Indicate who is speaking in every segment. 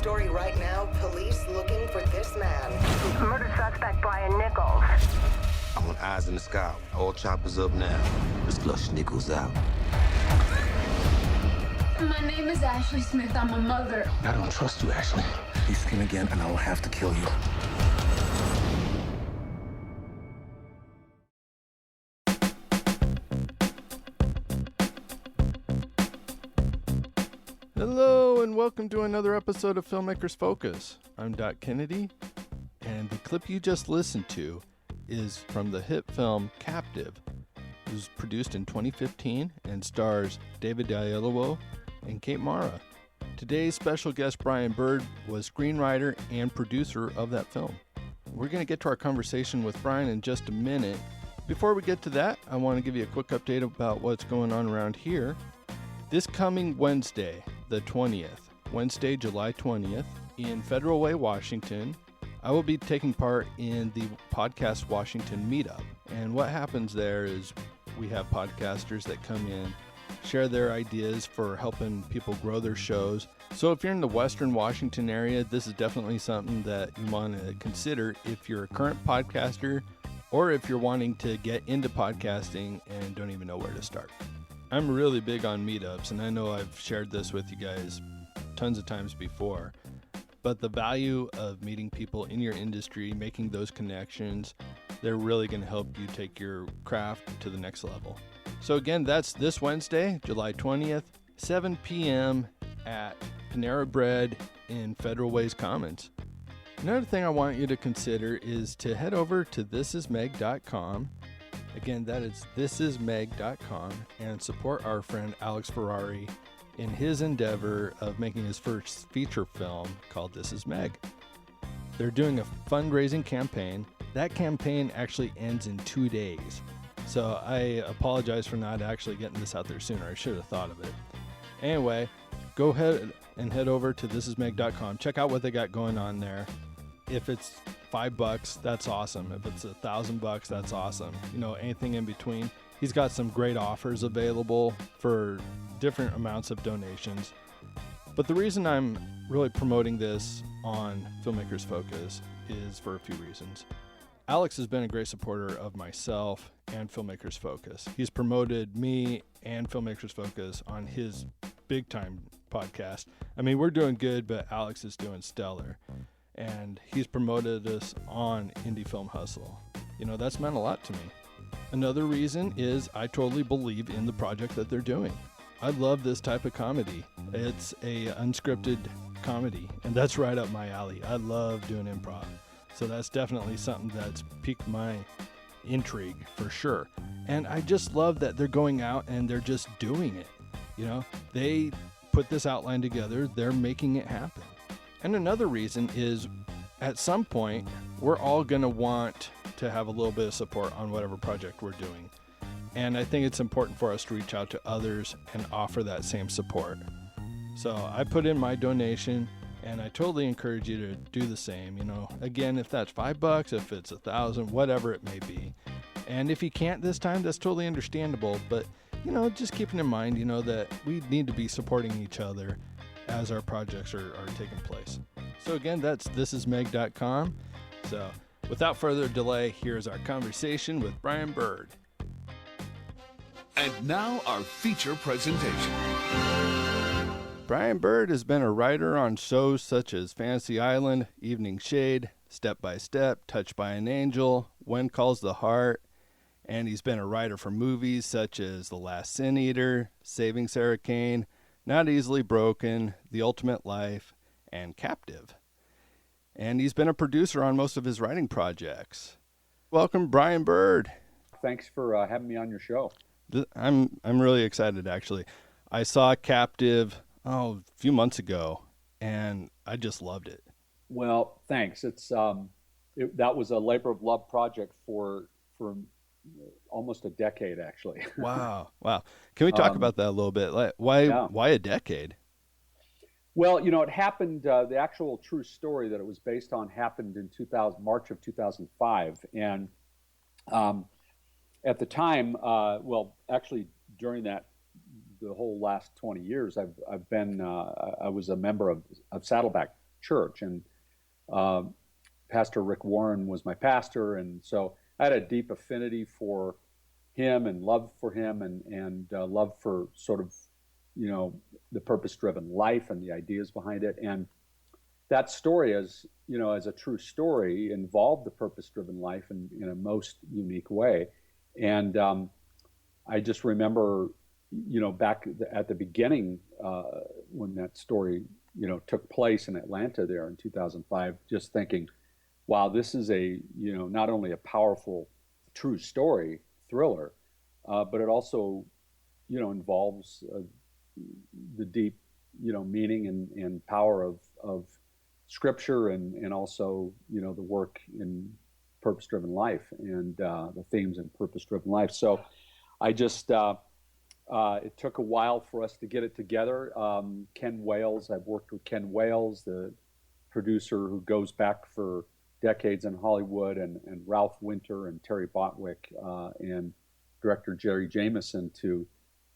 Speaker 1: story right now. Police looking for this man.
Speaker 2: Murder suspect Brian Nichols.
Speaker 3: I want eyes in the sky. All choppers up now. Let's flush Nichols out.
Speaker 4: My name is Ashley Smith. I'm a mother.
Speaker 3: I don't trust you, Ashley. You scream again, and I will have to kill you.
Speaker 5: Hello, and welcome to another episode of Filmmakers Focus. I'm Doc Kennedy, and the clip you just listened to is from the hit film Captive. It was produced in 2015 and stars David Oyelowo and Kate Mara. Today's special guest, Brian Bird, was screenwriter and producer of that film. We're going to get to our conversation with Brian in just a minute. Before we get to that, I want to give you a quick update about what's going on around here. This coming Wednesday, the 20th, Wednesday, July 20th, in Federal Way, Washington, I will be taking part in the Podcast Washington meetup. And what happens there is we have podcasters that come in, share their ideas for helping people grow their shows. So if you're in the Western Washington area, this is definitely something that you want to consider if you're a current podcaster or if you're wanting to get into podcasting and don't even know where to start. I'm really big on meetups, and I know I've shared this with you guys tons of times before, but the value of meeting people in your industry, making those connections, they're really going to help you take your craft to the next level. So again, that's this Wednesday, July 20th, 7 p.m. at Panera Bread in Federal Ways Commons. Another thing I want you to consider is to head over to thisismeg.com. Again, that is thisismeg.com, and support our friend Alex Ferrari in his endeavor of making his first feature film called This Is Meg. They're doing a fundraising campaign. That campaign actually ends in 2 days. So I apologize for not actually getting this out there sooner. I should have thought of it. Anyway, go ahead and head over to thisismeg.com. Check out what they got going on there. If it's $5, that's awesome. If it's $1,000, that's awesome. You know, anything in between. He's got some great offers available for different amounts of donations. But the reason I'm really promoting this on Filmmakers Focus is for a few reasons. Alex has been a great supporter of myself and Filmmakers Focus. He's promoted me and Filmmakers Focus on his big time podcast. I mean, we're doing good, but Alex is doing stellar. And he's promoted us on Indie Film Hustle. You know, that's meant a lot to me. Another reason is I totally believe in the project that they're doing. I love this type of comedy. It's a unscripted comedy, and that's right up my alley. I love doing improv. So that's definitely something that's piqued my intrigue for sure. And I just love that they're going out and they're just doing it. You know, they put this outline together, they're making it happen. And another reason is at some point, we're all going to want to have a little bit of support on whatever project we're doing. And I think it's important for us to reach out to others and offer that same support. So I put in my donation, and I totally encourage you to do the same. You know, again, if that's $5, if it's $1,000, whatever it may be. And if you can't this time, that's totally understandable. But, you know, just keeping in mind, you know, that we need to be supporting each other as our projects are taking place. So again, that's thisismeg.com. So without further delay, here's our conversation with Brian Bird.
Speaker 6: And now our feature presentation.
Speaker 5: Brian Bird has been a writer on shows such as Fantasy Island, Evening Shade, Step by Step, Touched by an Angel, When Calls the Heart, and he's been a writer for movies such as The Last Sin Eater, Saving Sarah Cain, Not Easily Broken, The Ultimate Life, and Captive. And he's been a producer on most of his writing projects. Welcome, Brian Bird.
Speaker 7: Thanks for having me on your show.
Speaker 5: I'm really excited, actually. I saw Captive a few months ago, and I just loved it.
Speaker 7: Well, thanks. That was a labor of love project for almost a decade, actually.
Speaker 5: Wow. Can we talk about that a little bit? Like, why a decade?
Speaker 7: Well, you know, it happened, the actual true story that it was based on happened in March of 2005. And at the time, actually during the whole last 20 years, I was a member of Saddleback church. And Pastor Rick Warren was my pastor, and so I had a deep affinity for him and love for him, and love for sort of, the purpose-driven life and the ideas behind it. And that story, as a true story, involved the purpose-driven life in a most unique way. And I just remember, back at the beginning, when that story, took place in Atlanta there in 2005, just thinking, wow, this is not only a powerful, true story thriller, but it also, involves the deep, meaning and power of Scripture, and also, the work in purpose-driven life, and the themes in purpose-driven life. So I just, it took a while for us to get it together. Ken Wales, I've worked with Ken Wales, the producer who goes back for decades in Hollywood, and Ralph Winter and Terry Botwick, and director Jerry Jameson, to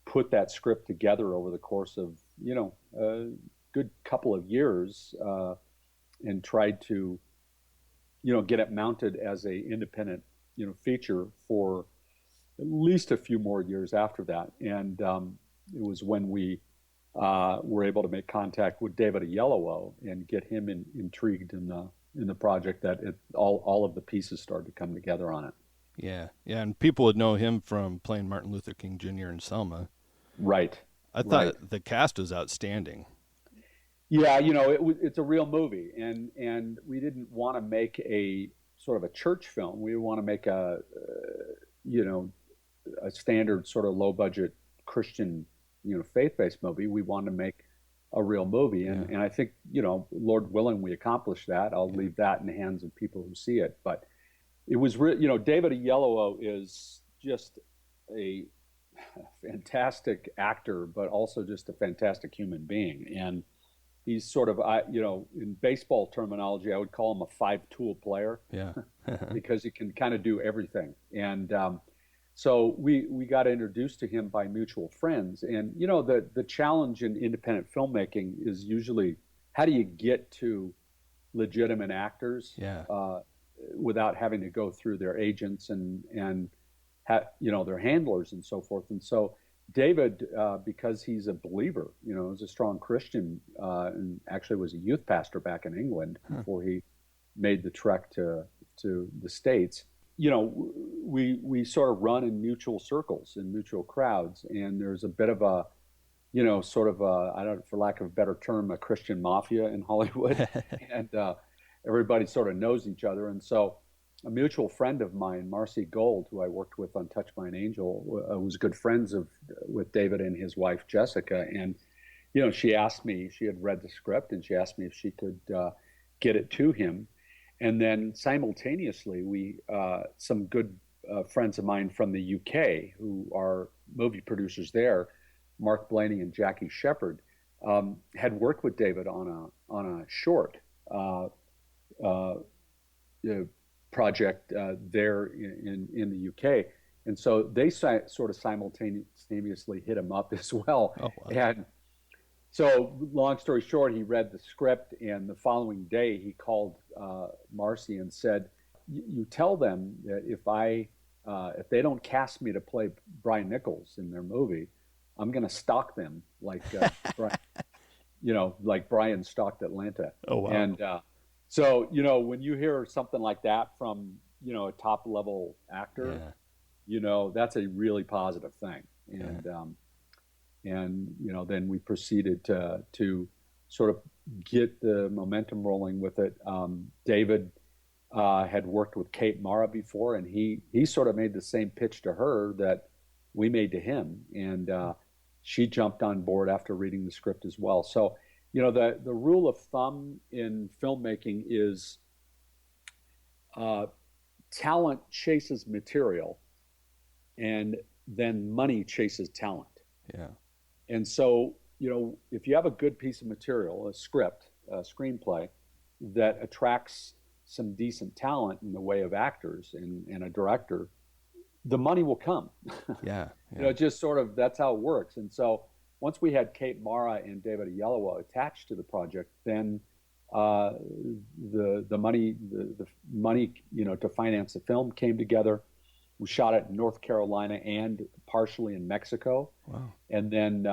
Speaker 7: put that script together over the course of, a good couple of years, and tried to, get it mounted as a independent, feature for at least a few more years after that. And it was when we were able to make contact with David Oyelowo and get him intrigued in the project, that all of the pieces started to come together on it.
Speaker 5: Yeah, and people would know him from playing Martin Luther King Jr. in Selma.
Speaker 7: Right.
Speaker 5: I thought the cast was outstanding. Yeah,
Speaker 7: it's a real movie, and we didn't want to make a sort of a church film. We want to make a standard sort of low budget Christian, faith-based movie. We wanted to make a real movie, and I think, Lord willing, we accomplished that. I'll leave that in the hands of people who see it. But it was David Oyelowo is just a fantastic actor, but also just a fantastic human being. And he's sort of, in baseball terminology, I would call him a 5-tool player.
Speaker 5: Yeah.
Speaker 7: Because he can kind of do everything. And so we got introduced to him by mutual friends. And, the challenge in independent filmmaking is usually, how do you get to legitimate actors without having to go through their agents and their handlers and so forth. And so David, because he's a believer, is a strong Christian, and actually was a youth pastor back in England before he made the trek to the States. We sort of run in mutual circles, in mutual crowds, and there's a bit of a, sort of a, I don't, for lack of a better term, a Christian mafia in Hollywood, and everybody sort of knows each other. And so a mutual friend of mine, Marcy Gold, who I worked with on Touch by an Angel, was good friends with David and his wife, Jessica. And, she asked me, she had read the script, and she asked me if she could get it to him. And then simultaneously, we some good friends of mine from the UK, who are movie producers there, Mark Blaney and Jackie Shepard, had worked with David on a short project there in the UK. And so they sort of simultaneously hit him up as well. Oh, wow. And so long story short, he read the script, and the following day he called Marcy and said, you tell them that if they don't cast me to play Brian Nichols in their movie, I'm going to stalk them like Brian, like Brian stalked Atlanta. Oh, wow. And so, when you hear something like that from, a top level actor, that's a really positive thing. And, then we proceeded to sort of get the momentum rolling with it. David had worked with Kate Mara before, and he sort of made the same pitch to her that we made to him. And she jumped on board after reading the script as well. So, the rule of thumb in filmmaking is talent chases material, and then money chases talent. Yeah. And so, if you have a good piece of material, a script, a screenplay that attracts some decent talent in the way of actors and a director, the money will come. Yeah. Just sort of, that's how it works. And so once we had Kate Mara and David Oyelowo attached to the project, then the money to finance the film came together. We shot it in North Carolina and partially in Mexico.
Speaker 5: Wow.
Speaker 7: And then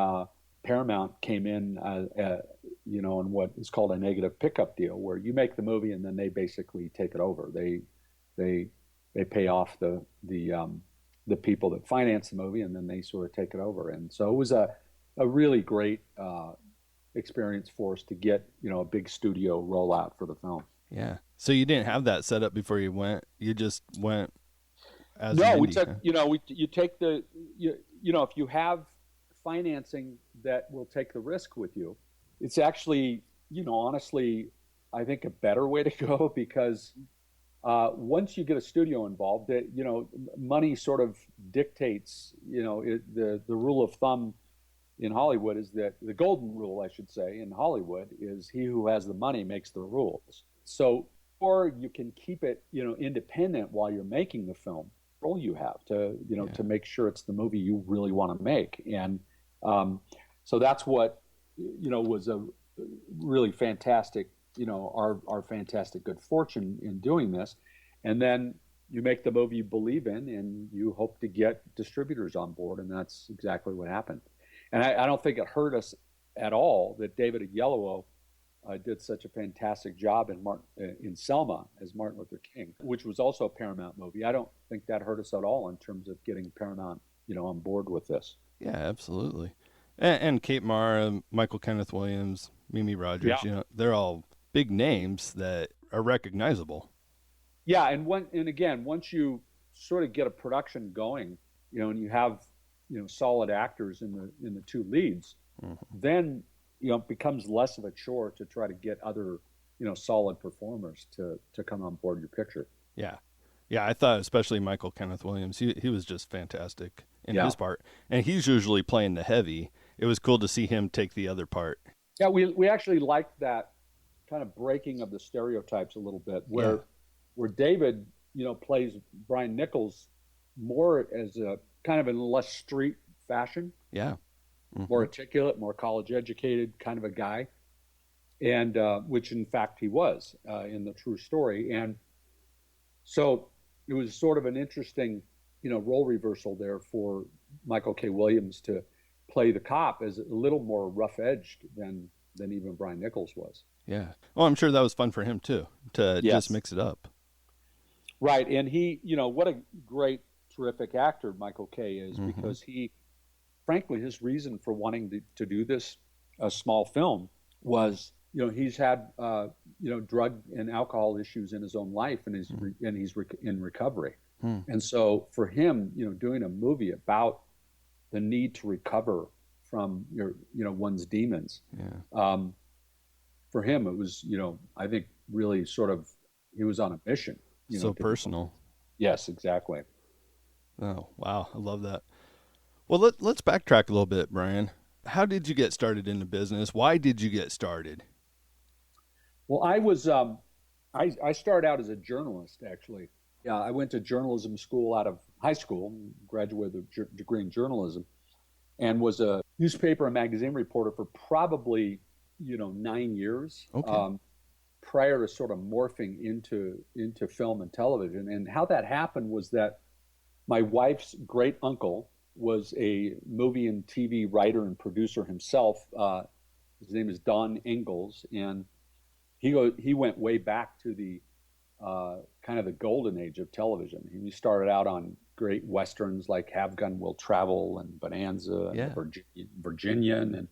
Speaker 7: Paramount came in, on what is called a negative pickup deal, where you make the movie and then they basically take it over. They pay off the people that finance the movie, and then they sort of take it over. And so it was a really great experience for us to get a big studio rollout for the film.
Speaker 5: Yeah. So you didn't have that set up before you went. You just went as
Speaker 7: no.
Speaker 5: an
Speaker 7: We
Speaker 5: indie,
Speaker 7: took
Speaker 5: huh?
Speaker 7: you take if you have financing that will take the risk with you, it's actually honestly I think a better way to go, because once you get a studio involved, money sort of dictates. The rule of thumb in Hollywood is that the golden rule, I should say, in Hollywood is he who has the money makes the rules. So, or you can keep it, independent while you're making the film. Role you have to, to make sure it's the movie you really want to make, and so that's what was a really fantastic, our fantastic good fortune in doing this. And then you make the movie you believe in, and you hope to get distributors on board, and that's exactly what happened. And I don't think it hurt us at all that David Oyelowo did such a fantastic job in Selma as Martin Luther King, which was also a Paramount movie. I don't think that hurt us at all in terms of getting Paramount, on board with this.
Speaker 5: Yeah, absolutely. And Kate Mara, Michael Kenneth Williams, Mimi Rogers,
Speaker 7: Yeah.
Speaker 5: They're all big names that are recognizable.
Speaker 7: Yeah, and again, once you sort of get a production going, and you have solid actors in the two leads, then it becomes less of a chore to try to get other solid performers to come on board your picture.
Speaker 5: Yeah. I thought especially Michael Kenneth Williams, he was just fantastic in his part, and he's usually playing the heavy. It was cool to see him take the other part.
Speaker 7: Yeah, we actually liked that kind of breaking of the stereotypes a little bit, where David plays Brian Nichols more as a kind of in a less street fashion.
Speaker 5: Yeah.
Speaker 7: More articulate, more college educated kind of a guy, and which in fact he was in the true story. And so it was sort of an interesting, role reversal there for Michael K. Williams to play the cop as a little more rough edged than even Brian Nichols was.
Speaker 5: Yeah. Well, I'm sure that was fun for him too, to just mix it up.
Speaker 7: Right. And he, what a great, terrific actor Michael K. is, because he, frankly, his reason for wanting to do this small film was, he's had, drug and alcohol issues in his own life, and he's in recovery. And so for him, doing a movie about the need to recover from one's demons, for him, it was, I think really sort of, he was on a mission.
Speaker 5: So personal.
Speaker 7: Yes, exactly.
Speaker 5: Oh, wow. I love that. Well, let's backtrack a little bit, Brian. How did you get started in the business? Why did you get started?
Speaker 7: Well, I was, I started out as a journalist, actually. Yeah, I went to journalism school out of high school, graduated with a degree in journalism, and was a newspaper and magazine reporter for probably, 9 years.
Speaker 5: Okay.
Speaker 7: Prior to sort of morphing into film and television. And how that happened was that my wife's great uncle was a movie and TV writer and producer himself. His name is Don Ingalls, and he went way back to the kind of the golden age of television. He started out on great westerns like Have Gun Will Travel and Bonanza and Virginian,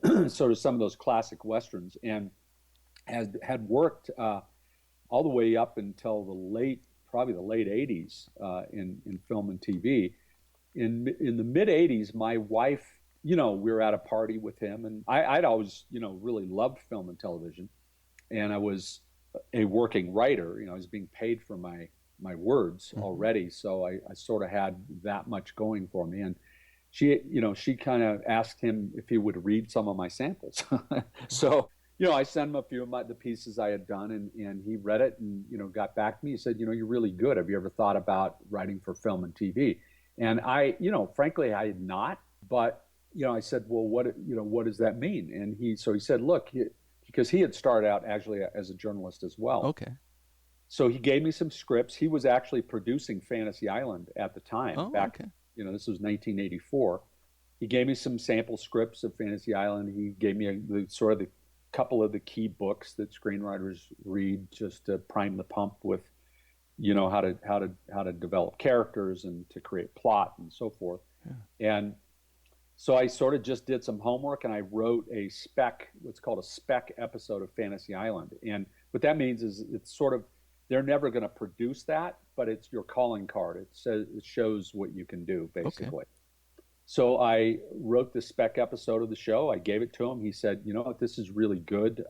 Speaker 7: and sort of some of those classic westerns, and had worked all the way up until probably the late 80s in film and TV. In the mid 80s, my wife, we were at a party with him, and I'd always, really loved film and television, and I was a working writer. I was being paid for my words already, so I sort of had that much going for me. And she kind of asked him if he would read some of my samples. So I sent him a few of the pieces I had done, and he read it and, got back to me. He said, you're really good. Have you ever thought about writing for film and TV? And I, frankly, I had not, but, I said, well, what does that mean? And he said, look, to because he had started out actually as a journalist as well.
Speaker 5: Okay.
Speaker 7: So he gave me some scripts. He was actually producing Fantasy Island at the time.
Speaker 5: Okay.
Speaker 7: This was 1984. He gave me some sample scripts of Fantasy Island. He gave me the couple of the key books that screenwriters read just to prime the pump with, how to develop characters and to create plot and so forth. Yeah. And so I sort of just did some homework, and I wrote what's called a spec episode of Fantasy Island. And what that means is it's sort of, they're never going to produce that, but it's your calling card. It shows what you can do, basically. Okay. So I wrote the spec episode of the show. I gave it to him. He said, this is really good.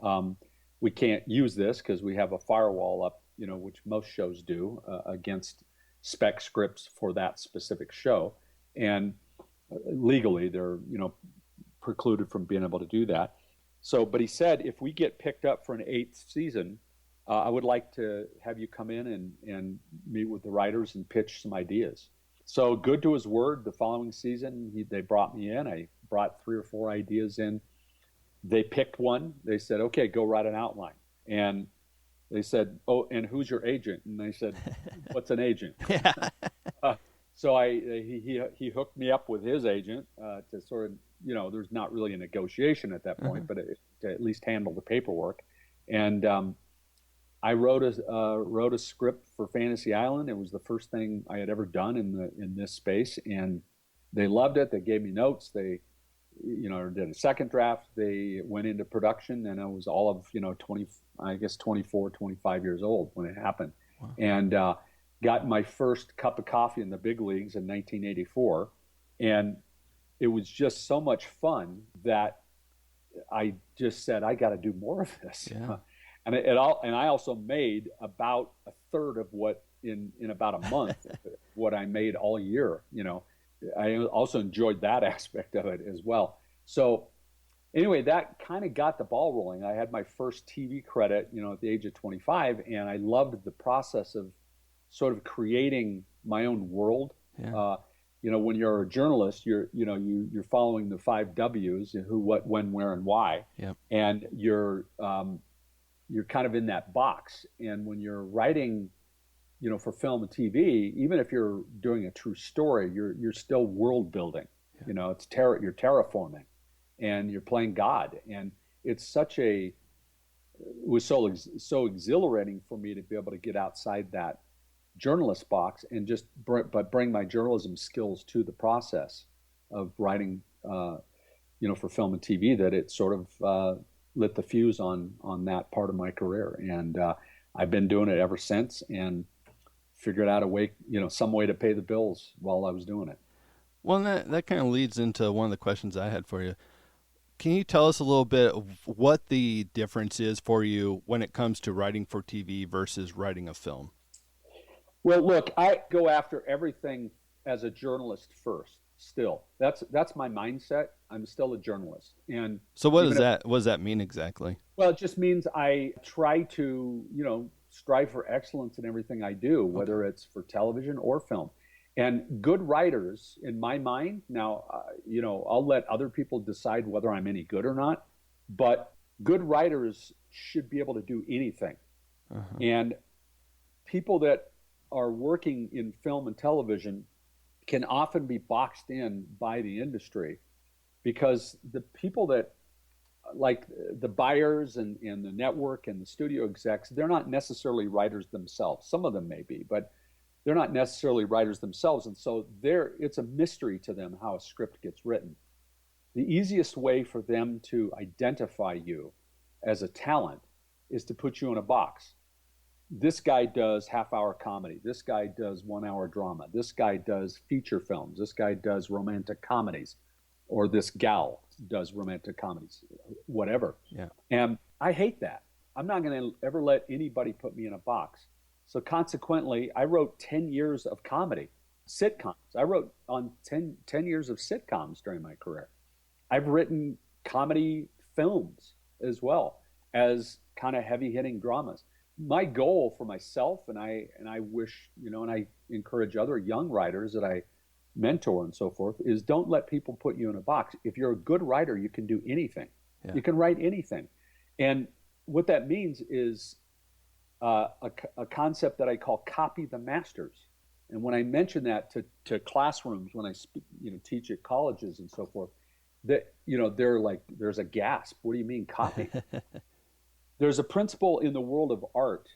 Speaker 7: We can't use this because we have a firewall up, which most shows do against spec scripts for that specific show. And legally, they're, precluded from being able to do that. So, but he said, if we get picked up for an 8th season, I would like to have you come in and meet with the writers and pitch some ideas. So good to his word, the following season, they brought me in. I brought 3 or 4 ideas in. They picked one. They said, okay, go write an outline. And they said, oh, and who's your agent? And I said, what's an agent? So he hooked me up with his agent to sort of, there's not really a negotiation at that point, but to at least handle the paperwork. And I wrote a script for Fantasy Island. It was the first thing I had ever done in this space, and they loved it. They gave me notes. They, did a second draft. They went into production, and I was all of 24, 25 years old when it happened, wow. And got my first cup of coffee in the big leagues in 1984, and it was just so much fun that I just said, I got to do more of this. Yeah. And I also made about a third of what in about a month what I made all year. I also enjoyed that aspect of it as well. So anyway, that kind of got the ball rolling. I had my first TV credit, at the age of 25, and I loved the process of sort of creating my own world. Yeah. When you're a journalist, you're following the 5 W's: who, what, when, where, and why. Yep. And you're kind of in that box. And when you're writing, for film and TV, even if you're doing a true story, you're still world building. Yeah. You're terraforming, and you're playing God. And it's it was so exhilarating for me to be able to get outside that journalist box and just bring my journalism skills to the process of writing, for film and TV, that it sort of lit the fuse on that part of my career. And I've been doing it ever since, and figured out a way, some way to pay the bills while I was doing it.
Speaker 5: Well, that kind of leads into one of the questions I had for you. Can you tell us a little bit of what the difference is for you when it comes to writing for TV versus writing a film?
Speaker 7: Well, look, I go after everything as a journalist first. Still, that's my mindset. I'm still a journalist. And
Speaker 5: so what does that mean exactly?
Speaker 7: Well, it just means I try to, strive for excellence in everything I do, whether it's for television or film. And good writers, in my mind, now, I'll let other people decide whether I'm any good or not, but good writers should be able to do anything. Uh-huh. And people that are working in film and television can often be boxed in by the industry, because the people that, like the buyers and the network and the studio execs, they're not necessarily writers themselves. Some of them may be, but they're not necessarily writers themselves. And so it's a mystery to them how a script gets written. The easiest way for them to identify you as a talent is to put you in a box. This guy does half-hour comedy. This guy does 1-hour drama. This guy does feature films. This guy does romantic comedies. Or this gal does romantic comedies, whatever. Yeah. And I hate that. I'm not going to ever let anybody put me in a box. So consequently, I wrote 10 years of comedy, sitcoms. I wrote on 10 years of sitcoms during my career. I've written comedy films as well as kind of heavy-hitting dramas. My goal for myself, and I wish, and I encourage other young writers that I mentor and so forth, is don't let people put you in a box. If you're a good writer, you can do anything. Yeah. You can write anything. And what that means is a concept that I call copy the masters. And when I mention that to classrooms, when I teach at colleges and so forth, that they're like, there's a gasp. What do you mean copy? There's a principle in the world of art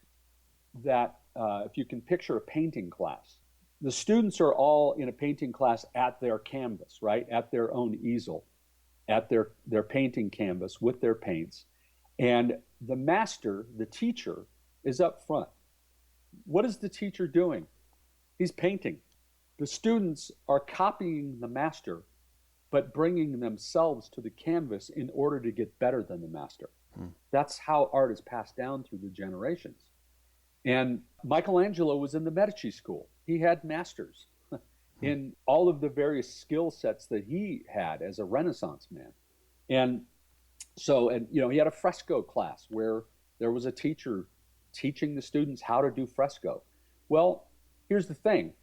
Speaker 7: that if you can picture a painting class, the students are all in a painting class at their canvas, right? At their own easel, at their painting canvas with their paints. And the master, the teacher, is up front. What is the teacher doing? He's painting. The students are copying the master, but bringing themselves to the canvas in order to get better than the master. That's how art is passed down through the generations. And Michelangelo was in the Medici school. He had masters in all of the various skill sets that he had as a Renaissance man. And so, he had a fresco class where there was a teacher teaching the students how to do fresco. Well, here's the thing.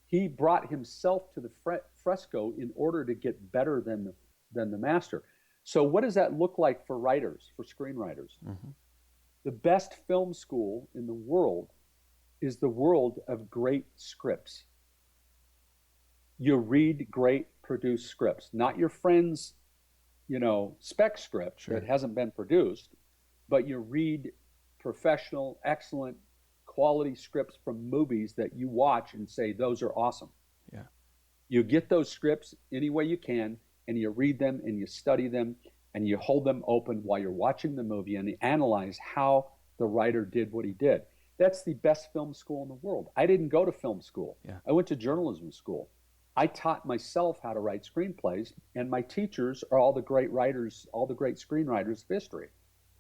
Speaker 7: He brought himself to the fresco in order to get better than the master. So what does that look like for writers, for screenwriters? Mm-hmm. The best film school in the world is the world of great scripts. You read great produced scripts, not your friend's, spec script that hasn't been produced, but you read professional, excellent, quality scripts from movies that you watch and say, those are awesome. Yeah. You get those scripts any way you can, and you read them and you study them and you hold them open while you're watching the movie and you analyze how the writer did what he did. That's the best film school in the world. I didn't go to film school. Yeah. I went to journalism school. I taught myself how to write screenplays, and my teachers are all the great writers, all the great screenwriters of history.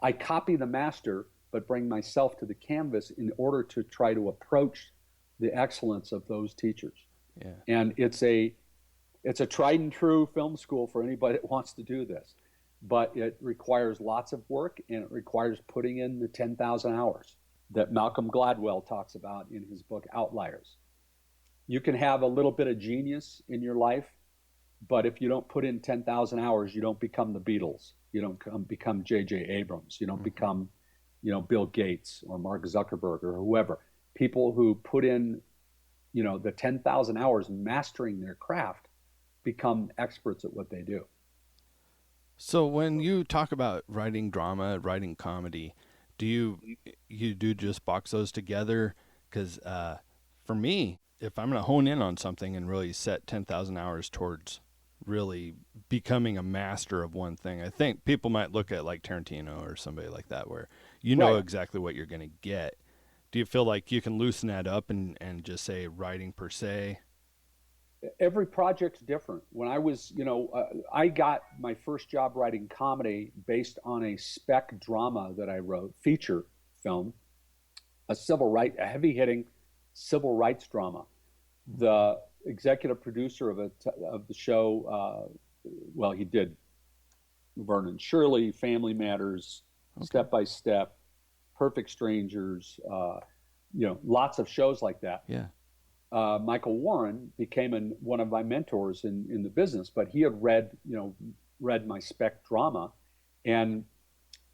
Speaker 7: I copy the master, but bring myself to the canvas in order to try to approach the excellence of those teachers. Yeah. And it's a tried and true film school for anybody that wants to do this, but it requires lots of work, and it requires putting in the 10,000 hours that Malcolm Gladwell talks about in his book Outliers. You can have a little bit of genius in your life, but if you don't put in 10,000 hours, you don't become the Beatles. You don't become J.J. Abrams. You don't become, Bill Gates or Mark Zuckerberg or whoever. People who put in, the 10,000 hours mastering their craft become experts at what they do.
Speaker 5: So when you talk about writing drama, writing comedy, do you do just box those together? Because for me, if I'm going to hone in on something and really set 10,000 hours towards really becoming a master of one thing, I think people might look at like Tarantino or somebody like that, where know exactly what you're going to get. Do you feel like you can loosen that up and just say writing per se?
Speaker 7: Every project's different. When I was, I got my first job writing comedy based on a spec drama that I wrote, feature film, a heavy-hitting civil rights drama. The executive producer of the show, he did Vernon Shirley, Family Matters, Step by Step, Perfect Strangers, lots of shows like that. Yeah. Michael Warren became one of my mentors in the business, but he had read my spec drama and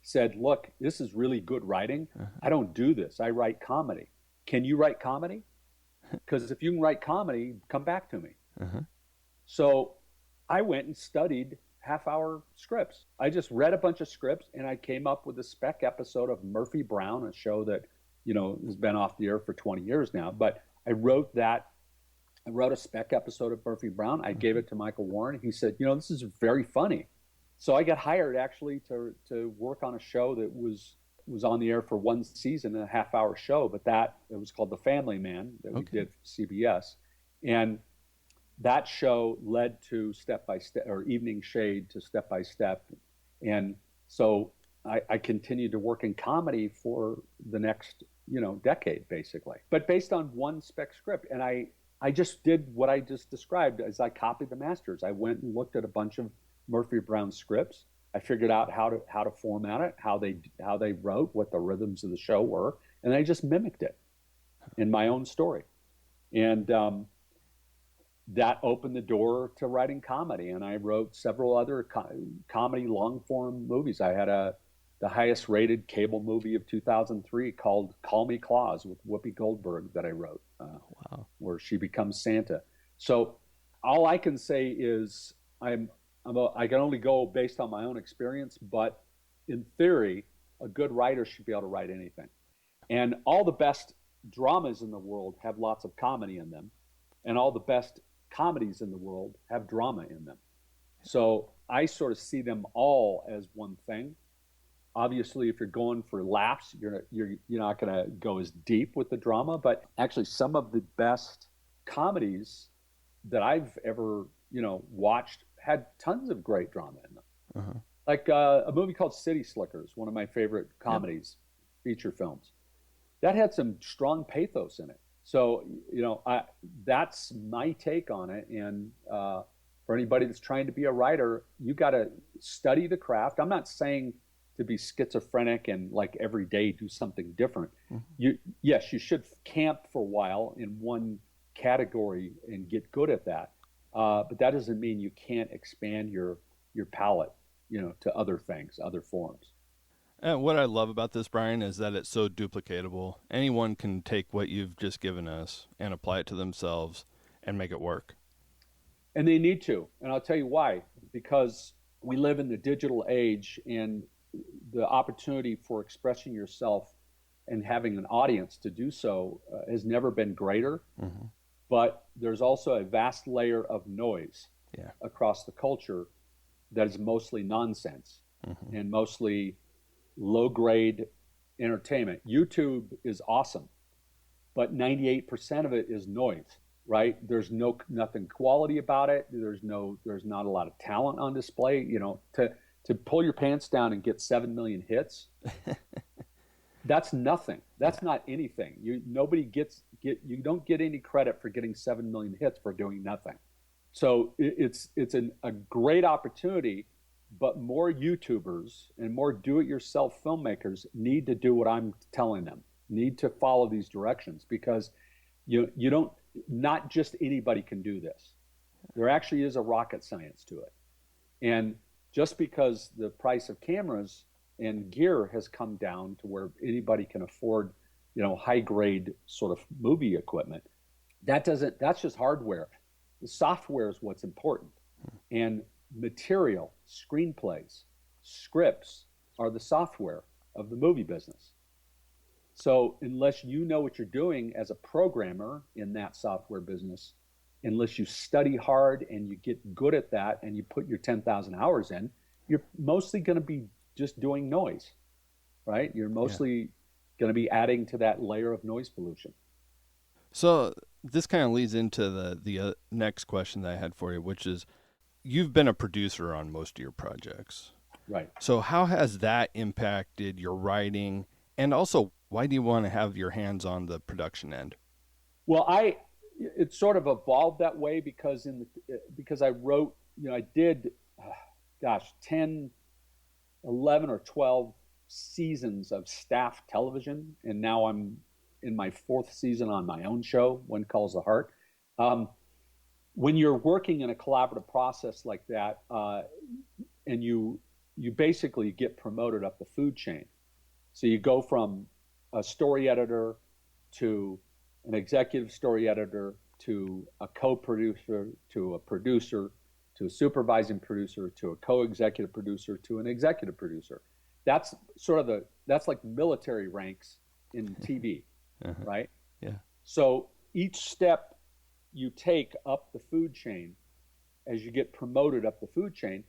Speaker 7: said, look, this is really good writing. Uh-huh. I don't do this. I write comedy. Can you write comedy? Because if you can write comedy, come back to me. Uh-huh. So I went and studied half-hour scripts. I just read a bunch of scripts, and I came up with a spec episode of Murphy Brown, a show that has been off the air for 20 years now. But I wrote a spec episode of Murphy Brown. I gave it to Michael Warren. He said, this is very funny. So I got hired actually to work on a show that was on the air for one season, a half-hour show, but it was called The Family Man that we did for CBS. And that show led to Step by Step, or Evening Shade to Step by Step. And so I continued to work in comedy for the next, decade, basically. But based on one spec script. And I just did what I just described as I copied the masters. I went and looked at a bunch of Murphy Brown scripts. I figured out how to format it, how they wrote, what the rhythms of the show were, and I just mimicked it in my own story. And that opened the door to writing comedy. And I wrote several other comedy long-form movies. I had a the highest rated cable movie of 2003 called Call Me Claus with Whoopi Goldberg that I wrote, where she becomes Santa. So all I can say is I can only go based on my own experience, but in theory, a good writer should be able to write anything. And all the best dramas in the world have lots of comedy in them, and all the best comedies in the world have drama in them. So I sort of see them all as one thing. Obviously, if you're going for laughs, you're not going to go as deep with the drama. But actually, some of the best comedies that I've ever watched had tons of great drama in them. Like a movie called City Slickers, one of my favorite comedies, feature films. That had some strong pathos in it. So that's my take on it. And for anybody that's trying to be a writer, you got to study the craft. I'm not saying to be schizophrenic and like every day do something different. Yes, you should camp for a while in one category and get good at that. But that doesn't mean you can't expand your palette, to other things, other forms.
Speaker 5: And what I love about this, Brian, is that it's so duplicatable. Anyone can take what you've just given us and apply it to themselves and make it work.
Speaker 7: And they need to. And I'll tell you why. Because we live in the digital age, and the opportunity for expressing yourself and having an audience to do so has never been greater. But there's also a vast layer of noise across the culture that is mostly nonsense and mostly low-grade entertainment. YouTube is awesome, but 98% of it is noise, right? There's nothing quality about it. There's not a lot of talent on display. To pull your pants down and get 7 million hits, that's nothing. That's not anything. You don't get any credit for getting 7 million hits for doing nothing. So it's a great opportunity, but more YouTubers and more do-it-yourself filmmakers need to do what I'm telling them, need to follow these directions, because not just anybody can do this. There actually is a rocket science to it. And just because the price of cameras and gear has come down to where anybody can afford, high grade sort of movie equipment, that's just hardware. The software is what's important. And material, screenplays, scripts are the software of the movie business. So unless you know what you're doing as a programmer in that software business, unless you study hard and you get good at that and you put your 10,000 hours in, you're mostly going to be just doing noise, right? You're mostly going to be adding to that layer of noise pollution.
Speaker 5: So this kind of leads into the next question that I had for you, which is, you've been a producer on most of your projects.
Speaker 7: Right.
Speaker 5: So how has that impacted your writing? And also, why do you want to have your hands on the production end?
Speaker 7: Well, it sort of evolved that way because I wrote, I did, 10, 11 or 12 seasons of staff television. And now I'm in my 4th season on my own show, One Calls the Heart. When you're working in a collaborative process like that, and you basically get promoted up the food chain. So you go from a story editor to an executive story editor to a co-producer to a producer to a supervising producer to a co-executive producer to an executive producer. That's that's like military ranks in TV, right?
Speaker 5: Yeah.
Speaker 7: So each step you take up the food chain, as you get promoted up the food chain,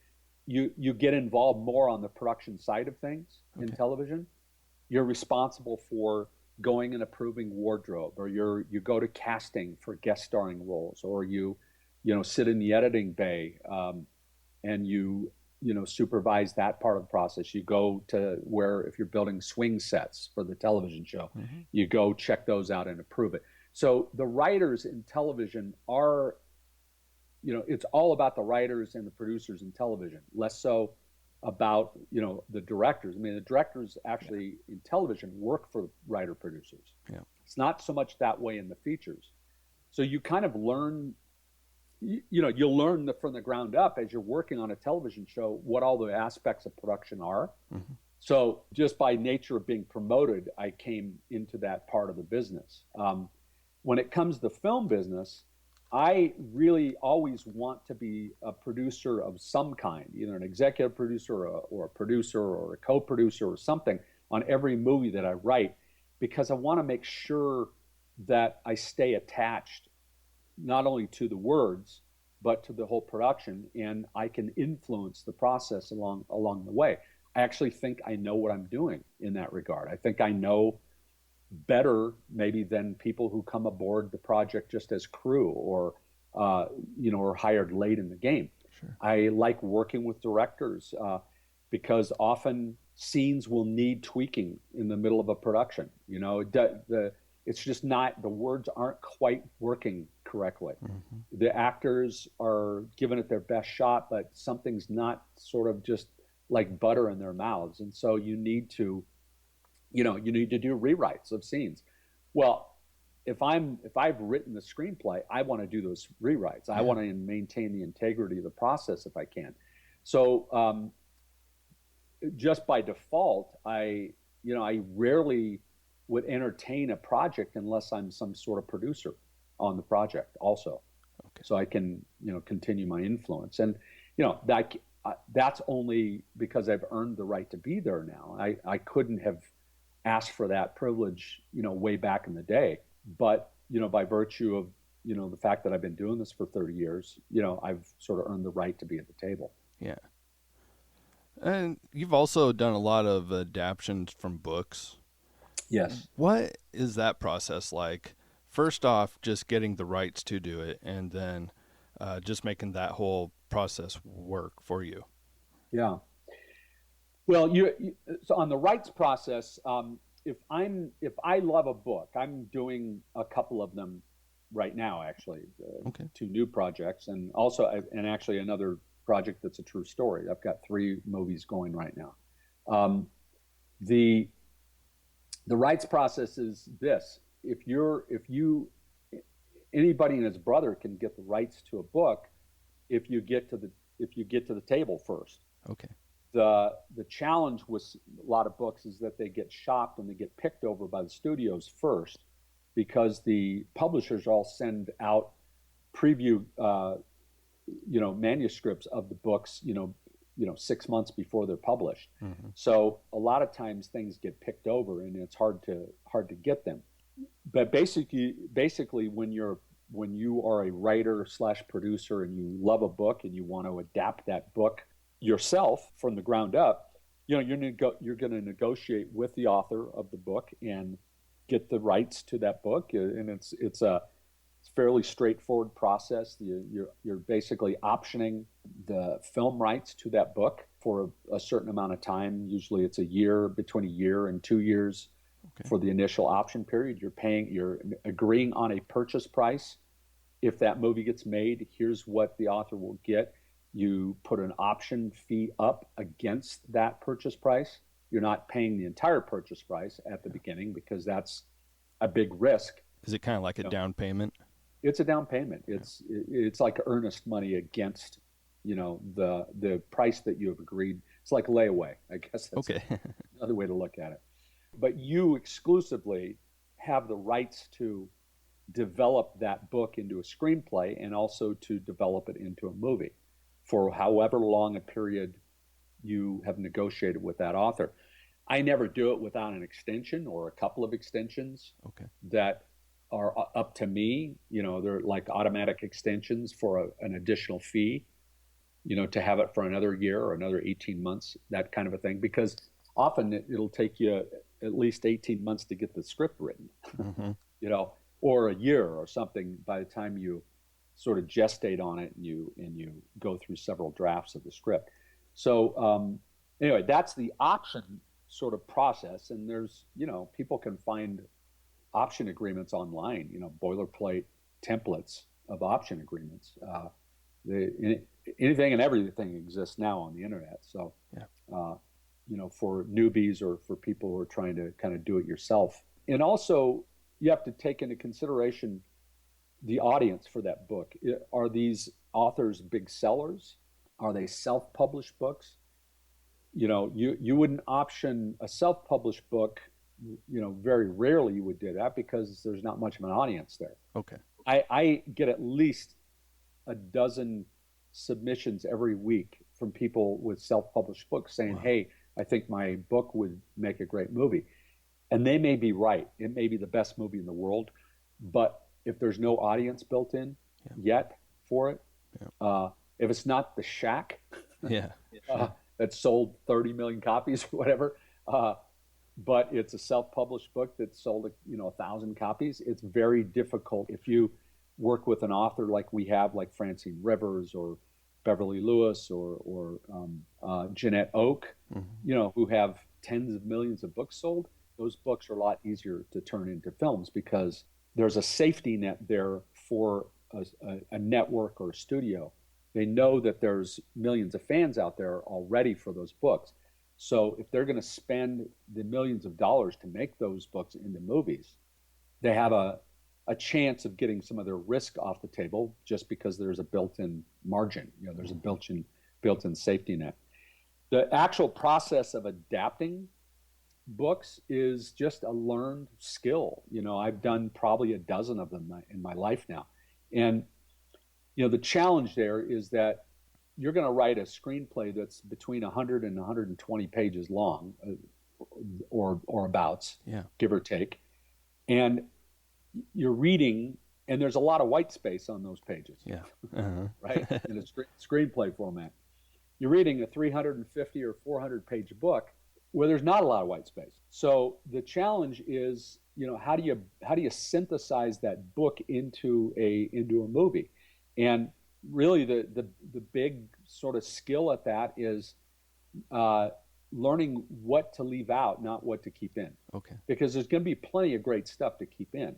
Speaker 7: you get involved more on the production side of things in television. You're responsible for going and approving wardrobe, or you go to casting for guest starring roles, or you sit in the editing bay and you supervise that part of the process. You go to where, if you're building swing sets for the television show, you go check those out and approve it. So the writers in television are, it's all about the writers and the producers in television, less so about, the directors. I mean, the directors actually in television work for writer producers.
Speaker 5: Yeah.
Speaker 7: It's not so much that way in the features. So you kind of learn, you'll learn from the ground up as you're working on a television show what all the aspects of production are. So just by nature of being promoted, I came into that part of the business. When it comes to the film business, I really always want to be a producer of some kind, either an executive producer or a producer or a co-producer or something on every movie that I write, because I want to make sure that I stay attached not only to the words, but to the whole production, and I can influence the process along the way. I actually think I know what I'm doing in that regard. I think I know better maybe than people who come aboard the project just as crew or or hired late in the game.
Speaker 5: Sure.
Speaker 7: I like working with directors because often scenes will need tweaking in the middle of a production. It's just not, the words aren't quite working correctly. Mm-hmm. The actors are giving it their best shot, but something's not sort of just like butter in their mouths, and so you need to do rewrites of scenes. Well, if I've written the screenplay, I want to do those rewrites. I want to maintain the integrity of the process if I can. So just by default, I rarely would entertain a project unless I'm some sort of producer on the project also. Okay. So I can continue my influence, and that's only because I've earned the right to be there now. I couldn't have asked for that privilege, way back in the day. But, by virtue of, the fact that I've been doing this for 30 years, I've sort of earned the right to be at the table.
Speaker 5: Yeah. And you've also done a lot of adaptions from books.
Speaker 7: Yes.
Speaker 5: What is that process like? First off, just getting the rights to do it, and then just making that whole process work for you.
Speaker 7: Yeah. Well, so on the rights process, if I love a book, I'm doing a couple of them right now, actually,
Speaker 5: okay.
Speaker 7: 2 new projects, and actually another project that's a true story. I've got 3 movies going right now. The rights process is this: anybody and his brother can get the rights to a book if you get to the table first.
Speaker 5: Okay.
Speaker 7: The challenge with a lot of books is that they get shopped and they get picked over by the studios first, because the publishers all send out preview manuscripts of the books 6 months before they're published. Mm-hmm. So a lot of times things get picked over and it's hard to get them. But basically when you are a writer / producer and you love a book and you want to adapt that book yourself from the ground up, you're going to negotiate with the author of the book and get the rights to that book. And it's a fairly straightforward process. You're basically optioning the film rights to that book for a certain amount of time. Usually it's between a year and 2 years. Okay. For the initial option period. You're agreeing on a purchase price. If that movie gets made, here's what the author will get. You put an option fee up against that purchase price. You're not paying the entire purchase price at the beginning, because that's a big risk.
Speaker 5: Is it kind of like a down payment?
Speaker 7: It's a down payment. It's like earnest money against the price that you have agreed. It's like layaway, I guess that's
Speaker 5: okay.
Speaker 7: Another way to look at it. But you exclusively have the rights to develop that book into a screenplay and also to develop it into a movie for however long a period you have negotiated with that author. I never do it without an extension or a couple of extensions.
Speaker 5: Okay.
Speaker 7: That are up to me. They're like automatic extensions for an additional fee, to have it for another year or another 18 months, that kind of a thing. Because often it'll take you at least 18 months to get the script written, mm-hmm. Or a year or something by the time you sort of gestate on it and you go through several drafts of the script. So anyway, that's the option sort of process. And there's, people can find option agreements online, boilerplate templates of option agreements. Anything and everything exists now on the internet. So, yeah. For newbies or for people who are trying to kind of do it yourself. And also, you have to take into consideration the audience for that book. Are these authors big sellers? Are they self-published books? you wouldn't option a self-published book. Very rarely you would do that because there's not much of an audience there.
Speaker 5: Okay.
Speaker 7: I get at least a dozen submissions every week from people with self-published books saying, hey, I think my book would make a great movie. And they may be right. It may be the best movie in the world. But if there's no audience built in yet for it, if it's not The Shack that sold 30 million copies or whatever, but it's a self-published book that sold 1,000 copies, it's very difficult. If you work with an author like we have, like Francine Rivers or Beverly Lewis or Jeanette Oak, who have tens of millions of books sold, those books are a lot easier to turn into films because there's a safety net there for a network or a studio. They know that there's millions of fans out there already for those books. So if they're going to spend the millions of dollars to make those books into movies, they have a chance of getting some of their risk off the table just because there's a built-in margin. There's a built-in safety net. The actual process of adapting books is just a learned skill. I've done probably a dozen of them in my life now. And, the challenge there is that you're going to write a screenplay that's between 100 and 120 pages long or abouts, give or take. And you're reading, and there's a lot of white space on those pages, right? In a screenplay format. You're reading a 350 or 400 page book where there's not a lot of white space. So the challenge is, how do you synthesize that book into a movie? And really the big sort of skill at that is learning what to leave out, not what to keep in.
Speaker 5: Okay. Because
Speaker 7: there's going to be plenty of great stuff to keep in.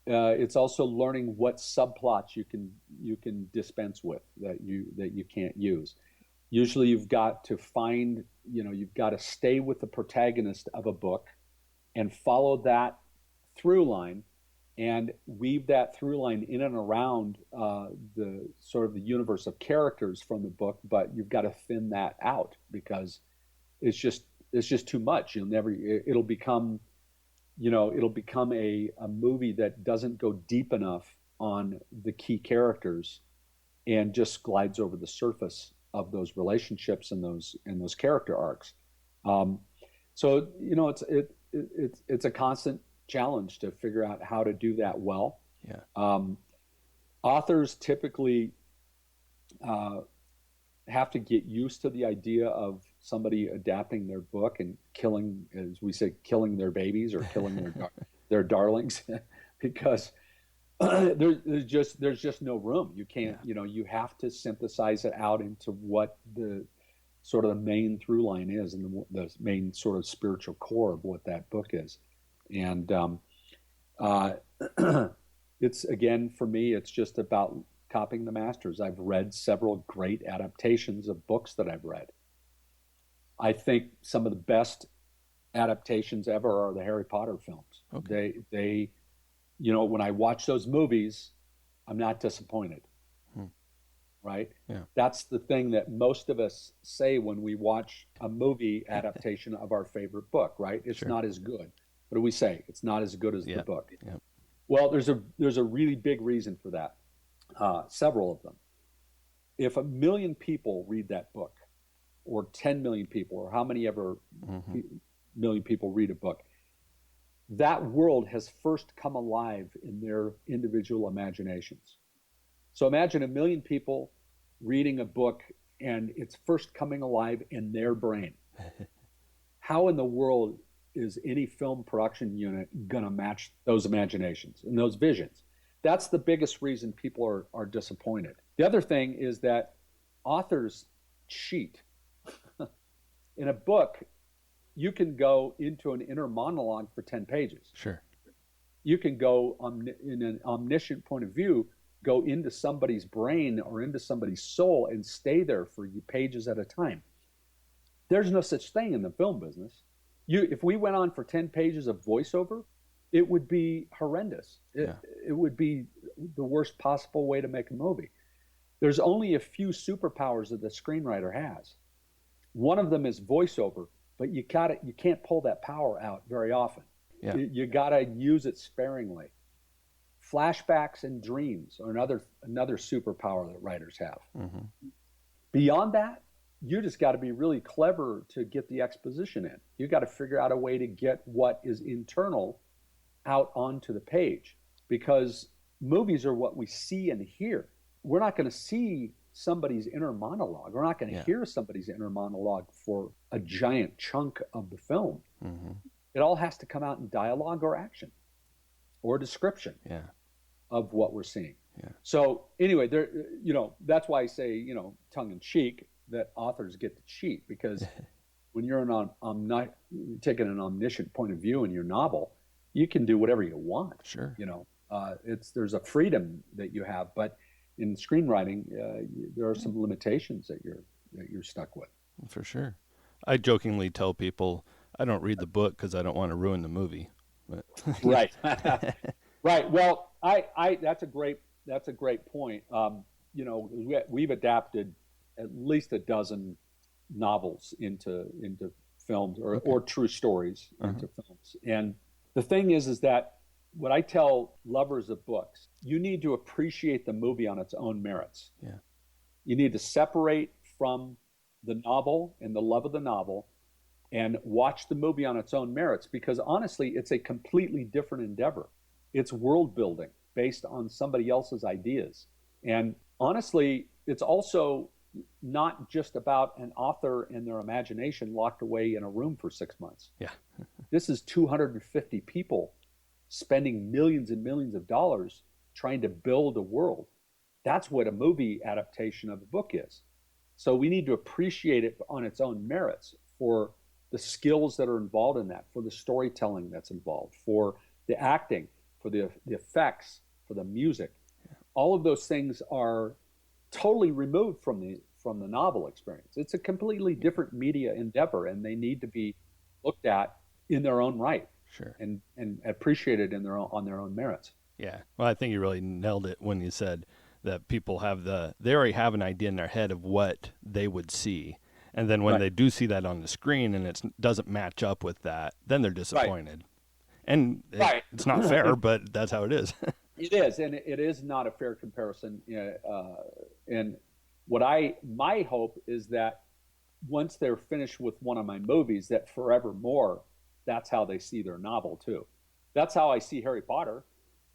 Speaker 7: It's also learning what subplots you can dispense with that you can't use. Usually you've got to find, you've got to stay with the protagonist of a book and follow that through line and weave that through line in and around the sort of the universe of characters from the book, but you've got to thin that out because it's just too much. It'll become a movie that doesn't go deep enough on the key characters and just glides over the surface of those relationships and those character arcs. So it's a constant challenge to figure out how to do that well. Authors typically have to get used to the idea of somebody adapting their book and killing, as we say, killing their babies or killing their darlings, because there's just no room. You can't, you have to synthesize it out into what the sort of the main through line is and the main sort of spiritual core of what that book is. And it's, again, for me, it's just about copying the masters. I've read several great adaptations of books that I've read. I think some of the best adaptations ever are the Harry Potter films. Okay. They when I watch those movies, I'm not disappointed. Right? Yeah. That's the thing that most of us say when we watch a movie adaptation of our favorite book, right? It's not as good. What do we say? It's not as good as the book. Yep. Well, there's a really big reason for that. Several of them. If 1 million people read that book, or 10 million people, or how many ever million people read a book, that world has first come alive in their individual imaginations. So imagine 1 million people reading a book and it's first coming alive in their brain. How in the world is any film production unit going to match those imaginations and those visions? That's the biggest reason people are disappointed. The other thing is that authors cheat. In a book, you can go into an inner monologue for 10 pages. Sure. You can go in an omniscient point of view, go into somebody's brain or into somebody's soul and stay there for pages at a time. There's no such thing in the film business. If we went on for 10 pages of voiceover, it would be horrendous. It would be the worst possible way to make a movie. There's only a few superpowers that the screenwriter has. One of them is voiceover, but you can't pull that power out very often.
Speaker 5: Yeah.
Speaker 7: You got to use it sparingly. Flashbacks and dreams are another superpower that writers have.
Speaker 5: Mm-hmm.
Speaker 7: Beyond that, you just got to be really clever to get the exposition in. You got to figure out a way to get what is internal out onto the page, because movies are what we see and hear. We're not going to see somebody's inner monologue. We're not going to hear somebody's inner monologue for a giant chunk of the film.
Speaker 5: Mm-hmm.
Speaker 7: It all has to come out in dialogue or action or description of what we're seeing.
Speaker 5: Yeah.
Speaker 7: So anyway, there, that's why I say, tongue in cheek, that authors get to cheat, because when you're taking an omniscient point of view in your novel, you can do whatever you want.
Speaker 5: Sure.
Speaker 7: There's a freedom that you have, but in screenwriting, there are some limitations that you're stuck with.
Speaker 5: For sure. I jokingly tell people I don't read the book because I don't want to ruin the movie. But
Speaker 7: right. Right. Well, that's a great point. We've adapted at least a dozen novels into films or true stories into films. And the thing is that what I tell lovers of books, you need to appreciate the movie on its own merits.
Speaker 5: Yeah.
Speaker 7: You need to separate from the novel and the love of the novel and watch the movie on its own merits, because honestly, it's a completely different endeavor. It's world building based on somebody else's ideas. And honestly, it's also not just about an author and their imagination locked away in a room for 6 months.
Speaker 5: Yeah.
Speaker 7: This is 250 people spending millions and millions of dollars trying to build a world. That's what a movie adaptation of a book is. So we need to appreciate it on its own merits for the skills that are involved in that, for the storytelling that's involved, for the acting, for the effects, for the music. Yeah. All of those things are totally removed from the novel experience. It's a completely different media endeavor, and they need to be looked at in their own right.
Speaker 5: Sure.
Speaker 7: And appreciated on their own merits.
Speaker 5: Yeah. Well, I think you really nailed it when you said that people they already have an idea in their head of what they would see. And then when they do see that on the screen and it doesn't match up with that, then they're disappointed. Right. And it's not fair, but that's how it is.
Speaker 7: It is, and it is not a fair comparison. And my hope is that once they're finished with one of my movies, that forevermore, that's how they see their novel too. That's how I see Harry Potter.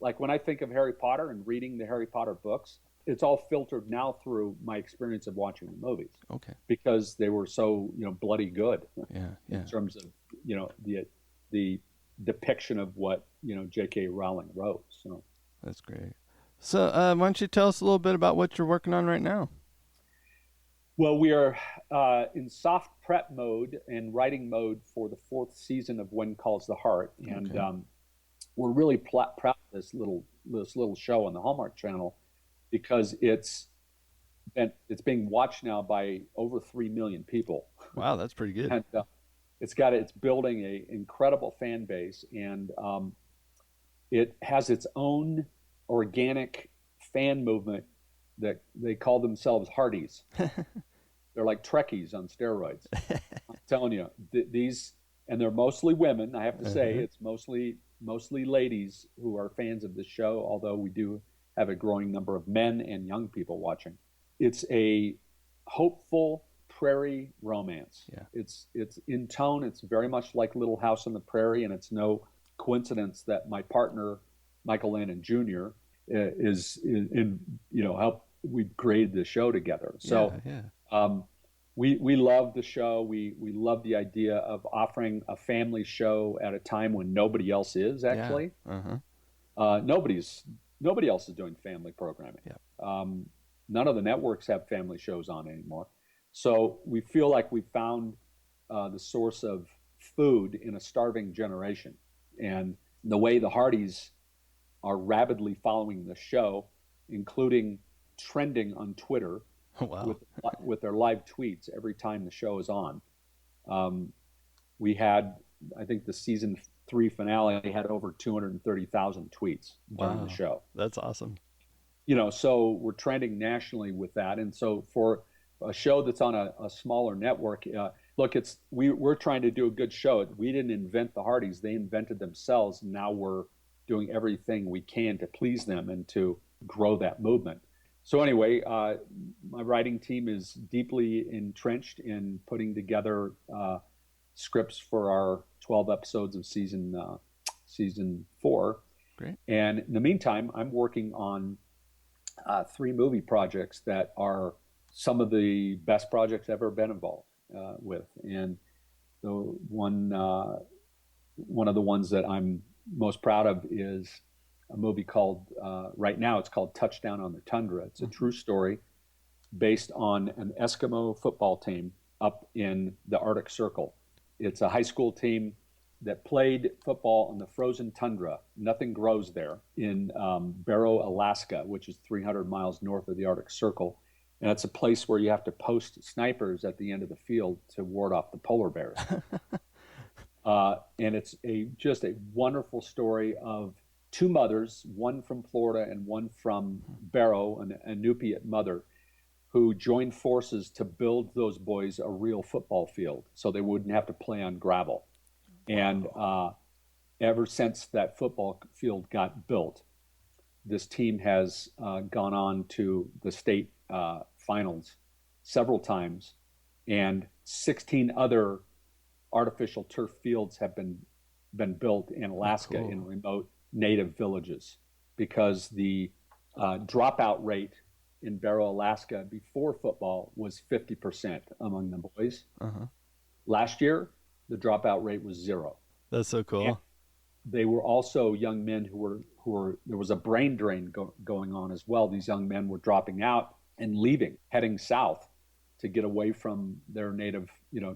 Speaker 7: Like when I think of Harry Potter and reading the Harry Potter books, it's all filtered now through my experience of watching the movies.
Speaker 5: Okay.
Speaker 7: Because they were so, bloody good.
Speaker 5: Yeah.
Speaker 7: In terms of, the depiction of what, J.K. Rowling wrote. So
Speaker 5: that's great. So why don't you tell us a little bit about what you're working on right now?
Speaker 7: Well, we are in soft prep mode and writing mode for the 4th season of When Calls the Heart, and we're really proud of this little show on the Hallmark Channel, because it's being watched now by over 3 million people.
Speaker 5: Wow, that's pretty good.
Speaker 7: And it's building an incredible fan base, and it has its own organic fan movement that they call themselves Hardies. They're like Trekkies on steroids. I'm telling you, and they're mostly women. I have to say, it's mostly ladies who are fans of the show, although we do have a growing number of men and young people watching. It's a hopeful prairie romance. Yeah. It's in tone. It's very much like Little House on the Prairie, and it's no coincidence that my partner, Michael Landon Jr., is in help we created the show together. So we love the show. We love the idea of offering a family show at a time when nobody else is actually. Yeah. Nobody else is doing family programming. Yeah. None of the networks have family shows on anymore. So we feel like we found the source of food in a starving generation. And the way the Hardys are rabidly following the show, including trending on Twitter with their live tweets every time the show is on. We had, I think the season 3 finale had over 230,000 tweets during the show.
Speaker 5: That's awesome.
Speaker 7: So we're trending nationally with that. And so for a show that's on a smaller network. Look, we're trying to do a good show. We didn't invent the Hardys; they invented themselves. And now we're doing everything we can to please them and to grow that movement. So anyway, my writing team is deeply entrenched in putting together scripts for our 12 episodes of season 4.
Speaker 5: Great.
Speaker 7: And in the meantime, I'm working on 3 movie projects that are some of the best projects I've ever been involved with. And the one of the ones that I'm most proud of is a movie called, right now it's called Touchdown on the Tundra. It's a true story based on an Eskimo football team up in the Arctic Circle. It's a high school team that played football on the frozen tundra. Nothing grows there in Barrow, Alaska, which is 300 miles north of the Arctic Circle. And it's a place where you have to post snipers at the end of the field to ward off the polar bears. And it's just a wonderful story of 2 mothers, one from Florida and one from Barrow, an Inupiat mother, who joined forces to build those boys a real football field so they wouldn't have to play on gravel. And ever since that football field got built, this team has gone on to the state finals several times, and 16 other artificial turf fields have been built in Alaska in remote native villages, because the dropout rate in Barrow, Alaska before football was 50% among the boys. Last year, the dropout rate was 0.
Speaker 5: That's so cool.
Speaker 7: And they were also young men who were there was a brain drain going on as well. These young men were dropping out and leaving, heading south to get away from their native,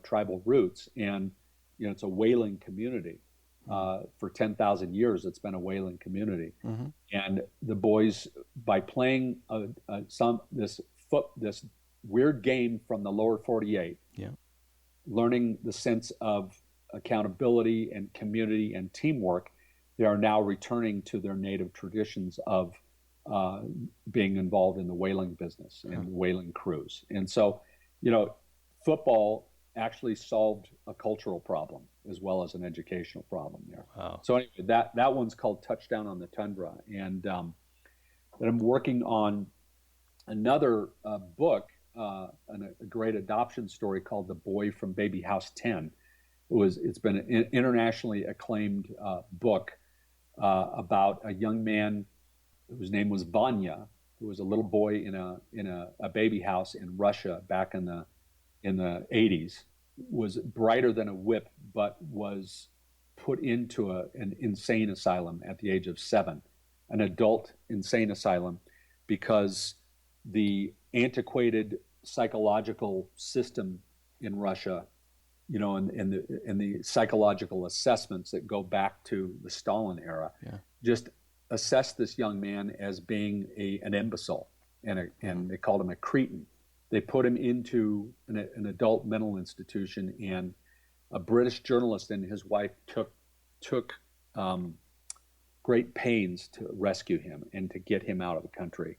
Speaker 7: tribal roots. And, it's a whaling community. For 10,000 years, it's been a whaling community. And the boys, by playing this weird game from the lower 48, learning the sense of accountability and community and teamwork, they are now returning to their native traditions of being involved in the whaling business and whaling crews. And so, football actually solved a cultural problem as well as an educational problem there.
Speaker 5: Wow.
Speaker 7: So anyway, that one's called Touchdown on the Tundra. And I'm working on another book, a great adoption story called The Boy from Baby House 10. It's been an internationally acclaimed book about a young man whose name was Vanya, who was a little boy in a baby house in Russia back in the 80s, was brighter than a whip, but was put into an insane asylum at the age of 7, an adult insane asylum, because the antiquated psychological system in Russia, and the psychological assessments that go back to the Stalin era, just assessed this young man as being an imbecile, and they called him a cretin. They put him into an adult mental institution, and a British journalist and his wife took great pains to rescue him and to get him out of the country.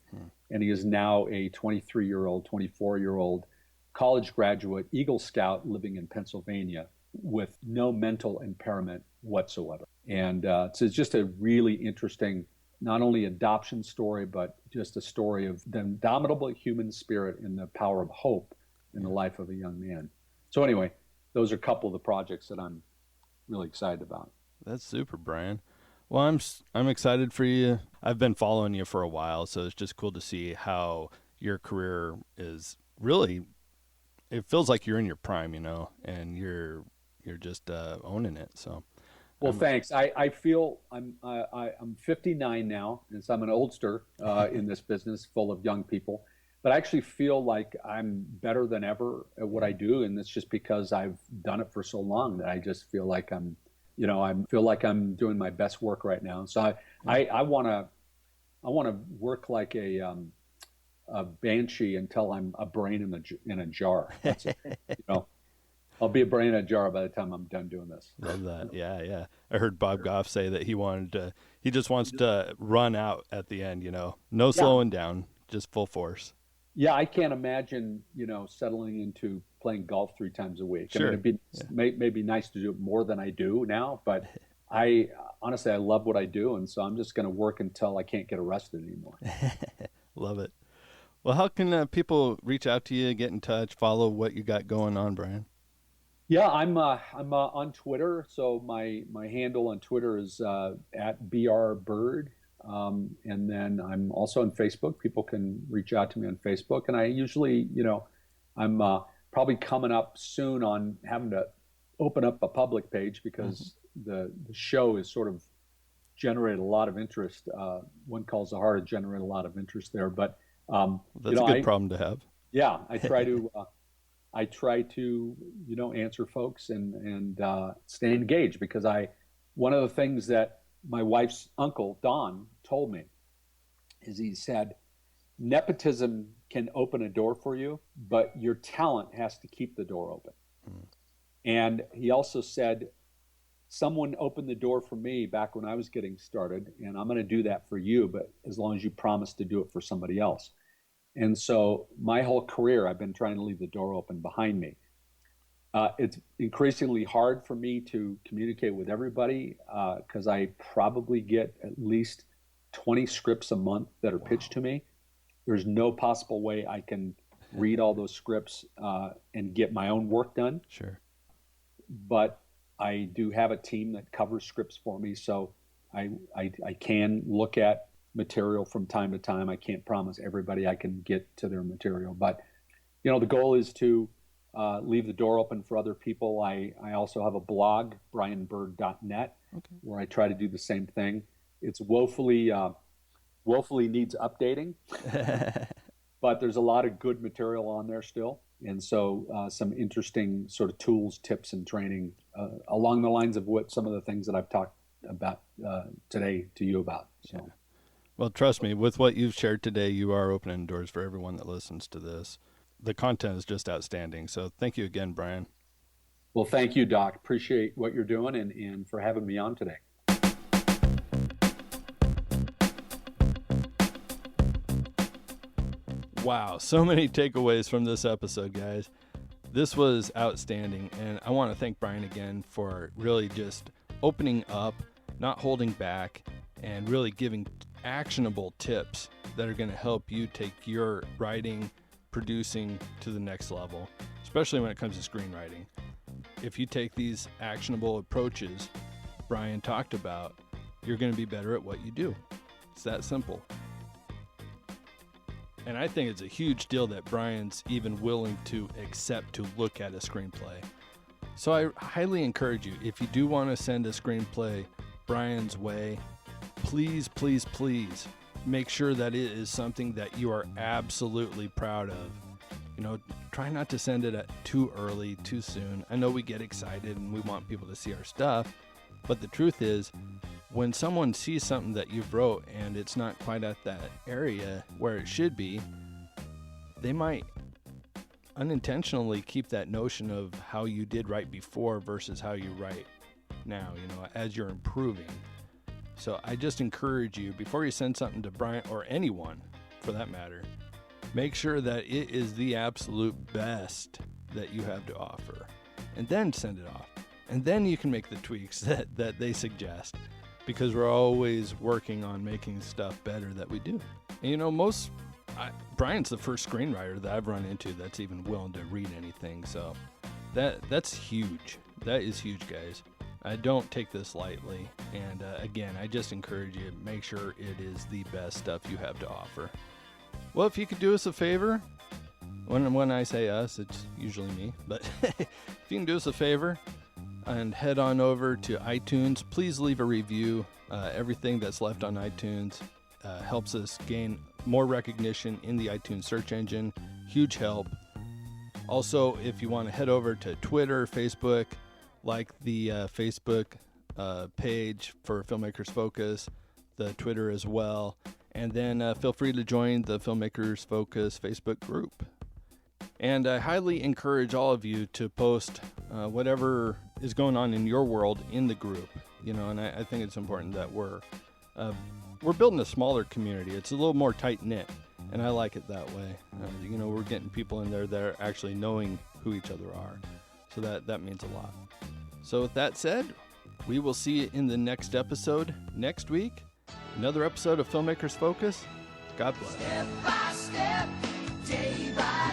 Speaker 7: And he is now a 23-year-old, 24-year-old college graduate Eagle Scout living in Pennsylvania with no mental impairment whatsoever. And so it's just a really interesting, not only adoption story, but just a story of the indomitable human spirit and the power of hope in the life of a young man. So anyway, those are a couple of the projects that I'm really excited about.
Speaker 5: That's super, Brian. Well, I'm excited for you. I've been following you for a while, so it's just cool to see how your career is really, it feels like you're in your prime, and you're just owning it. So,
Speaker 7: well, thanks. I feel I'm 59 now, and so I'm an oldster in this business full of young people. But I actually feel like I'm better than ever at what I do, and it's just because I've done it for so long that I just feel like I'm doing my best work right now. So I want to work like a banshee until I'm a brain in a jar. That's it, I'll be a brain in a jar by the time I'm done doing this.
Speaker 5: Love that. Yeah. I heard Bob Goff say that he just wants to run out at the end, no slowing down, just full force.
Speaker 7: Yeah, I can't imagine, settling into playing golf 3 times a week.
Speaker 5: Sure.
Speaker 7: I mean, maybe nice to do it more than I do now, but honestly, I love what I do. And so I'm just going to work until I can't get arrested anymore.
Speaker 5: Love it. Well, how can people reach out to you, get in touch, follow what you got going on, Brian?
Speaker 7: Yeah, I'm on Twitter. So my handle on Twitter is at BRBird. And then I'm also on Facebook. People can reach out to me on Facebook. And I usually, I'm probably coming up soon on having to open up a public page because the show is sort of generated a lot of interest. One Calls the Heart generated a lot of interest there. But
Speaker 5: that's a good problem to have.
Speaker 7: Yeah, I try to answer folks and stay engaged because one of the things that my wife's uncle Don told me is he said nepotism can open a door for you, but your talent has to keep the door open. And he also said someone opened the door for me back when I was getting started, and I'm going to do that for you, but as long as you promise to do it for somebody else. And so my whole career, I've been trying to leave the door open behind me. It's increasingly hard for me to communicate with everybody because I probably get at least 20 scripts a month that are pitched to me. There's no possible way I can read all those scripts and get my own work done.
Speaker 5: Sure.
Speaker 7: But I do have a team that covers scripts for me, so I can look at material from time to time. I can't promise everybody I can get to their material, but the goal is to leave the door open for other people. I also have a blog, brianbird.net, where I try to do the same thing. It's woefully needs updating, but there's a lot of good material on there still. And so some interesting sort of tools, tips, and training along the lines of what some of the things that I've talked about today to you about. So.
Speaker 5: Yeah. Well, trust me, with what you've shared today, you are opening doors for everyone that listens to this. The content is just outstanding. So thank you again, Brian.
Speaker 7: Well, thank you, Doc. Appreciate what you're doing and for having me on today.
Speaker 5: Wow, so many takeaways from this episode, guys. This was outstanding, and I want to thank Brian again for really just opening up, not holding back, and really giving actionable tips that are going to help you take your writing, producing to the next level, especially when it comes to screenwriting. If you take these actionable approaches Brian talked about, you're going to be better at what you do. It's that simple. And I think it's a huge deal that Brian's even willing to accept to look at a screenplay. So I highly encourage you, if you do want to send a screenplay Brian's way, please, please, please make sure that it is something that you are absolutely proud of. Try not to send it too early, too soon. I know we get excited and we want people to see our stuff, but the truth is, when someone sees something that you've wrote and it's not quite at that area where it should be, they might unintentionally keep that notion of how you did right before versus how you write now, as you're improving. So I just encourage you, before you send something to Brian or anyone for that matter, make sure that it is the absolute best that you have to offer, and then send it off. And then you can make the tweaks that they suggest, because we're always working on making stuff better that we do. And Brian's the first screenwriter that I've run into that's even willing to read anything. So that's huge. That is huge, guys. I don't take this lightly. And again, I just encourage you, make sure it is the best stuff you have to offer. Well, if you could do us a favor, when I say us, it's usually me, but if you can do us a favor and head on over to iTunes, please leave a review. Everything that's left on iTunes helps us gain more recognition in the iTunes search engine. Huge help. Also, if you want to head over to Twitter, Facebook, like the Facebook page for Filmmakers Focus, the Twitter as well, and then feel free to join the Filmmakers Focus Facebook group. And I highly encourage all of you to post whatever is going on in your world in the group. And I think it's important that we're building a smaller community. It's a little more tight-knit. And I like it that way. We're getting people in there that are actually knowing who each other are. So that means a lot. So with that said, we will see you in the next episode next week. Another episode of Filmmakers Focus. God bless.
Speaker 8: Step by step, day by